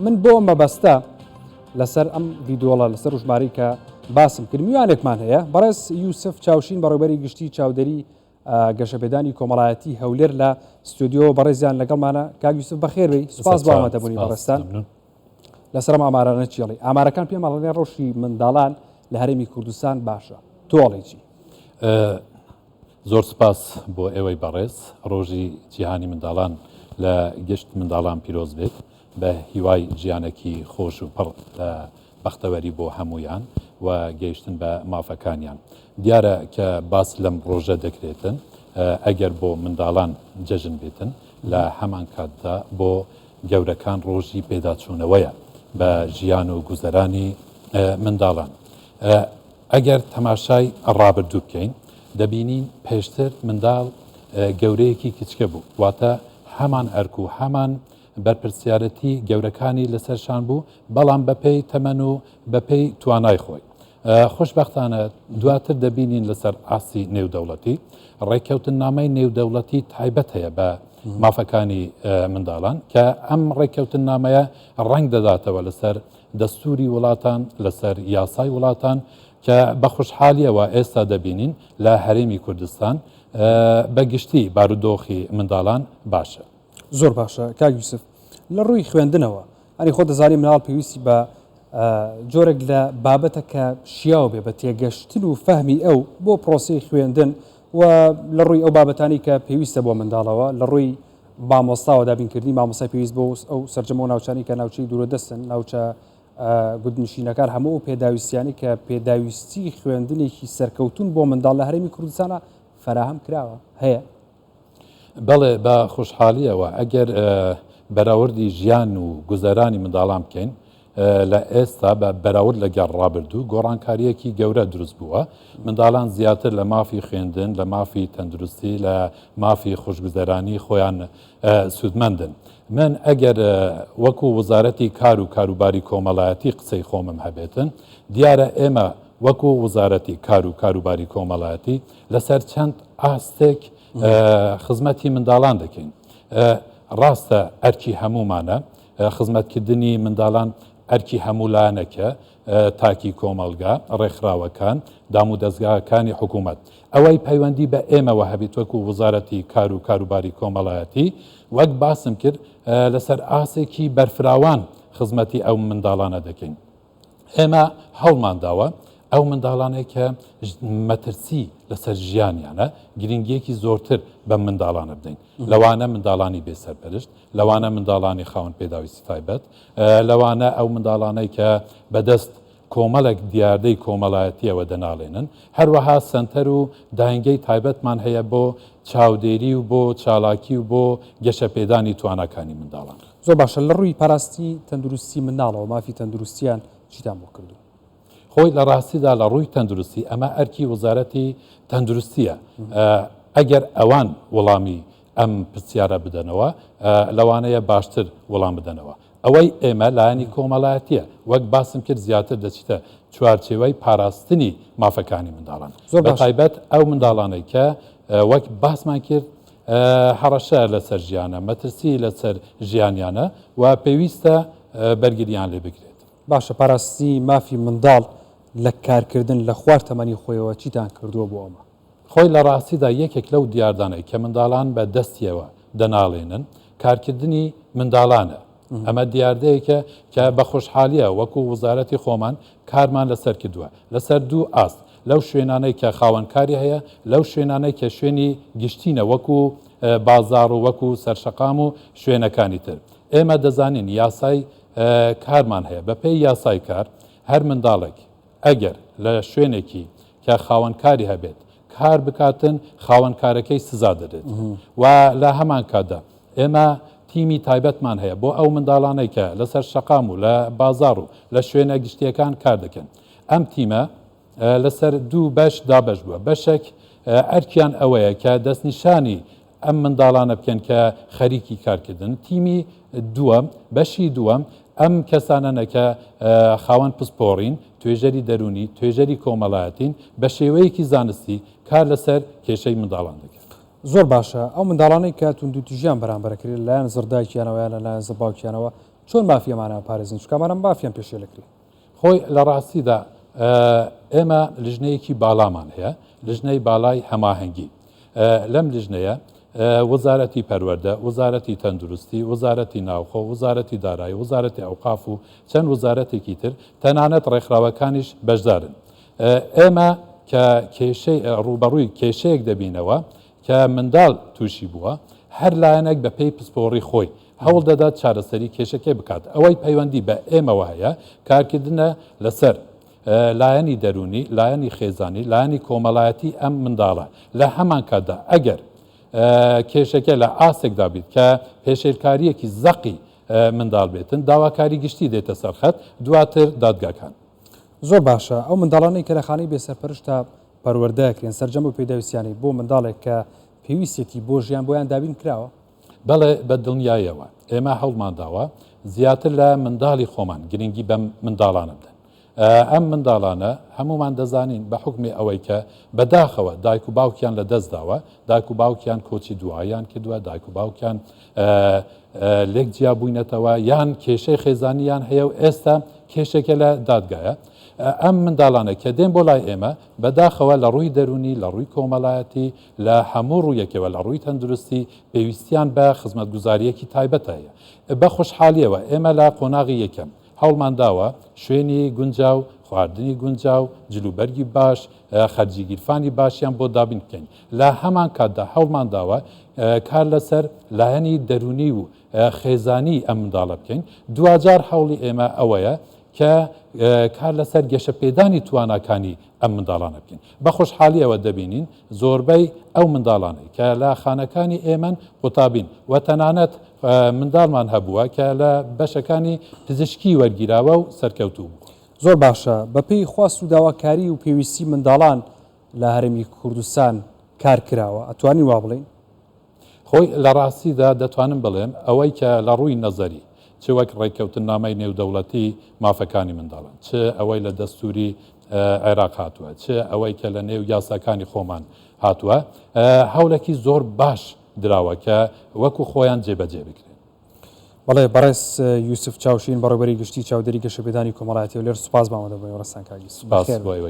من بۆ مەبەستە لەسەر ئەم ڤیدۆڵە لەسەر ژمارەی کە باسم کرد میوانێکمان هەیە بەڕێز یوسف چاوشین بەڕێوەبەری گشتی چاودێری گەشەپێدانی کۆمەڵایەتی هەولێر لە ستودیۆ بەڕێزیان لەگەڵمانە کاک یوسف بەخێربێی سوپاس بۆ ئامادەبوونی بەڕێستان لەسەرم ئامارانە چێڵی ئامارەکان پێم ئەڵێن ڕۆژی منداڵان لە هەرێمی کوردستان باشە تۆڵێکی زۆر سپاس بۆ ئێوەی بەڕێز ڕۆژی جیهانی منداڵان لە گشت منداڵان پیرۆز بێت بە هیوای ژیانێکی خۆش و پڕ لە بەختەوەری بۆ هەمویان و گەیشتن بە مافەکانیان دیارە کە باس لەم ڕۆژە دەکرێتن ئەگەر بۆ منداڵان جەژن بێتن لە هەمان کاتدا بۆ گەورەکان ڕۆژی پێداچوونەوەیە بە ژیان و گوزەرانی منداڵان ئەگەر تەماشای ڕابردوو بکەین دەبینین پێشتر منداڵ گەورەیەکی کچکە بوو واتە هەمان ئەرک و هەمان بەرپرسیارەتی گەورەکانی لەسەرشان بوو بەڵام بەپێی تەمەن و بەپێی توانای خۆی خۆشبەختانە دواتر دەبینین لەسەر ئاسی نێودەوڵەتی ڕێککەوتن نامەی نێودەوڵەتی تایبەت هەیە بە مافەکانی منداڵان کە ئەم ڕێککەوتن نامەیە ڕنگ دەداتەوە لەسەر دەستوری وڵاتان لەسەر یاسای وڵاتان کە بە خوشحالیەوە ئێستا دەبینین لە هەرێمی کوردستان بەگشتی بارودۆخی منداڵان باشە زۆر باشە کاک یوسف لە ڕووی خوێندنەوە ئەنی خۆ دەزانی مناڵ پێویستی بە جۆرێک لە بابەتە کە شیاو بێ بە تێگەشتن و فەهمی ئەو بۆ پرۆسی خوێندن و لە ڕووی ئەو بابەتانی کە پێویستە بۆ منداڵەوە لە ڕووی مامۆستاوە دابینکردنی مامۆستای پێویست بۆ ئەو سەرجەمە و ناوچانی کە ناوچەی دوورەدەستن ناوچە گوتنشینەکان هەموو پێداویستیانی کە پێداویستی خوێندنێکی سەرکەوتون بۆ منداڵ لە هەرێمی کوردستانە فراهم کراوە هەیە بەڵێ بە خوشحالیەوە ئەگەر بەراوردی ژیان و گوزەرانی منداڵان بکەین لە ئێستا بە بەراورد لەگەڵ ڕابردوو گۆڕانکاریەکی گەورە دروست بووە منداڵان زیاتر لە مافی خوێندن لە مافی تەندروستی لە مافی خوشگوزەرانی خۆیان سوودمەندن من ئەگەر وەکو وەزارەتی کار و کاروباری کۆمەڵایەتی قسەی خۆمم هەبێتن دیارە ئێمە وەکو وەزارەتی کار و کاروباری کۆمەڵایەتی لەسەر چەند ئاستێک خزمەتی منداڵان دەکەین ڕاستە ئەرکی هەمومانە خزمەتکردنی منداڵان ئەرکی هەموولانەکە تاکی کۆمەلگا ڕێکخراوەکان دام و دەستگاکانی حکوومەت ئەوەی پەیوەندی بە ئێمەوە هەبێت وەکو وەزارەتی کار و کاروباری کۆمەڵایەتی وەک باسم کرد لەسەر ئاسێکی بەرفراوان خزمەتی ئەو منداڵانە دەکەین ئێمە هەوڵمانداوە ئەو منداڵانێک کە مەترسی لەسەر ژیانیانە گرنگیەکی زۆرتر بە منداڵانە بدەین لەوانە منداڵانی بێسەرپەرشت لەوانە منداڵانی خاوەن پێداویستی تایبەت لەوانە ئەو منداڵانەی کە بەدەست کۆمەڵێک دیاردەی کۆمەڵایەتیەوە دەناڵێنن هەروەها سنتەر و داهنگەی تایبەتمان هەیە بۆ چاودێری و بۆ چالاکی و بۆ گەشەپێدانی توانەکانی منداڵان زۆر باشە لە ڕووی پاراستی تەندروستی منداڵەوە مافی تەندروستیان چیتان بۆ کردو خۆی لە ڕاستیدا لە ڕووی تەندروستی ئەمە ئەرکی وەزارەتی تەندروستیە ئەگەر ئەوان وەڵامی ئەم پرسیارە بدەنەوە لەوانەیە باشتر وەڵام بدەنەوە ئەوەی ئێمە لایەنی کۆمەڵایەتیە وەک باسم کرد زیاتر دەچیتە چوارچێوەی پاراستنی مافەکانی منداڵان بە تایبەت ئەو منداڵانەی کە وەک باسمان کرد هەڕەشە لەسەر ژیانە مەترسی لەسەر ژیانیانە و پێویستە بەرگریان لێ بگرێت باشە پاراستی مافی منداڵ لە کارکردن لە خوار تەمەنی خۆیەوە چیتان کردووە بۆ ئەمە خۆی لە ڕاستیدا یەکێک لەو دیاردانەی کە منداڵان بە دەستیەوە دەناڵێنن کارکردنی منداڵانە ئەمە دیاردەیەکە کە بە خۆشحالیە وەکو وەزارەتی خۆمان کارمان لەسەر کردووە لەسەر دوو ئاست لەو شوێنانەی کە خاوەنکاری هەیە لەو شوێنانەی کە شوێنی گشتینە وەکو بازاڕ و وەکو سەرشەقام و شوێنەکانی تر ئێمە دەزانین یاسای کارمان هەیە بەپێی یاسای کار هەر منداڵێک ئەگەر لە شوێنێکی کە خاوەنکاری هەبێت کار بکاتن خاوەنکارەکەی سزا دەدێت و لە هەمان کاتدا ئێمە تیمی تایبەتمان هەیە بۆ ئەو منداڵانەی کە لەسەر شەقام و لە بازاڕ و لە شوێنە گشتیەکان کار دەکەن ئەم تیمە لەسەر دوو بەش دابەش بووە بەشێک ئەرکیان ئەوەیە کە دەستنیشانی ئەم منداڵانە بکەن کە خەریکی کارکردن تیمی دووەم بەشی دووەم ئەم کەسانەنە کە خاوەن پسپۆڕین توێژەری دەرونی توێژەری کۆمەڵایەتین بە شێوەیەکی زانستی کار لەسەر کێشەی منداڵان دەکەن زۆر باشە ئەو منداڵانەی کە توندوتیژیان بەرامبەرەکرێت لایەن زردایکیانەوە یان لەلایەن زەباوکیانەوە چۆن مافیەمانە پارێزن چکامانم مافیان پێشێلەکری خۆی لە ڕاستیدا ئێمە لژنەیەکی باڵامان هەیە لژنەی باڵای هەماهەنگی لەم لژنەیە وەزارەتی پەروەردە وەزارەتی تەندروستی وەزارەتی ناوخۆ وەزارەتی دارایی وەزارەتی ئەوقاف و چەند وەزارەتێکی تر تەنانەت ڕێکخراوەکانیش بەشدارن ئێمە کە کێشەی ڕوبەڕووی کێشەیەک دەبینەوە کە منداڵ تووشی بووە هەر لایەنێک بە پێی پسپۆڕی خۆی هەوڵ دەدات چارەسەری کێشەکەی بکات ئەوەی پەیوەندی بە ئێمەوە هەیە کارکردنە لەسەر لایەنی دەرونی لایەنی خێزانی لایەنی کۆمەڵایەتی ئەم منداڵە لە هەمان کاتدا ئەگەر کێشەکە لە ئاسێکدا بیت کە پێشێلکاریەکی زەقی منداڵ بێتن داواکاری گشتی دێتە سەرخەت دواتر دادگاکان زۆر باشە ئەو منداڵانەی کە لە خانەی بێسەرپەرشتە پەروەردەکرێن سەررجەم و پێداویستیانی بۆ منداڵێک کە پێویستێکی بۆ ژیان بۆیان دابین کراوە بەڵێ بە دڵنیایەوە ئێمە هەوڵمان داوە زیاتر لە منداڵی خۆمان گرنگی بە منداڵانە بدەن ئەم منداڵانە هەمومان دەزانین بە حکمی ئەوەی کە بەداخەوە دایک و باوکیان لە دەست داوە دایک و باوکیان کۆچی دواییان کردووە دایک و باوکیان لێک جیا بووینەتەوە یان کێشەی خێزانیان هەیە و ئێستا کێشێکە لە دادگایە ئەم منداڵانە کە دێن بۆ لای ئێمە بەداخەوە لە ڕووی دەرونی لە ڕووی کۆمەڵایەتی لە هەموو ڕوویەکەوە لە ڕووی تەندروستی پێویستیان بە خزمەتگوزاریەکی تایبەت هەیە بە خۆشحالیەوە ئێمە لە قۆناغی یەکەم هەوڵمان داوە شوێنی گونجاو خواردنی گونجاو جلوبەرگی باش خەرجیگیرفانی باشیان بۆ دابین بکەین لە هەمان کاتدا هەوڵمان داوە کار لەسەر لایەنی دەرونی و خێزانی ئەم منداڵە بکەین دوجار هەوڵی ئێمە ئەوەیە کە کار لەسەر گەشە پێدانی تواناکانی ئەم منداڵانە بکەین بە خۆشحالیەوە دەبینین زۆربەی ئەو منداڵانەی کە لە خانەکانی ئێمەن قوتابین و تەنانەت منداڵمان هەبووە کە لە بەشەکانی پزیشکی وەرگیراوە و سەرکەوتوو بوو زۆر باشە بەپێی خواست و داواکاری و پێویستی منداڵان لە هەرێمی کوردستان کار کراوە ئەتوانی وا بڵین خۆی لە ڕاستیدا دەتوانم بڵێم ئەوەی کە لە ڕووی نەزەری چ وەک ڕێککەوتن نامەی نێودەوڵەتی مافەکانی منداڵان چ ئەوەی لە دەستوری عێراق هاتووە چ ئەوەی کە لە نێو یاساکانی خۆمان هاتووە هەوڵێکی زۆر باش دراوە کە وەکو خۆیان جێبەجێ بکرێن بەڵێ بەڕێز یوسف چاوشین بەڕێبەری گشتی چاودێری گەشەپێدانی کۆمەڵایەتی و لێر سوپاس بامەدە بۆی ڕستان کاگی سپاس بۆی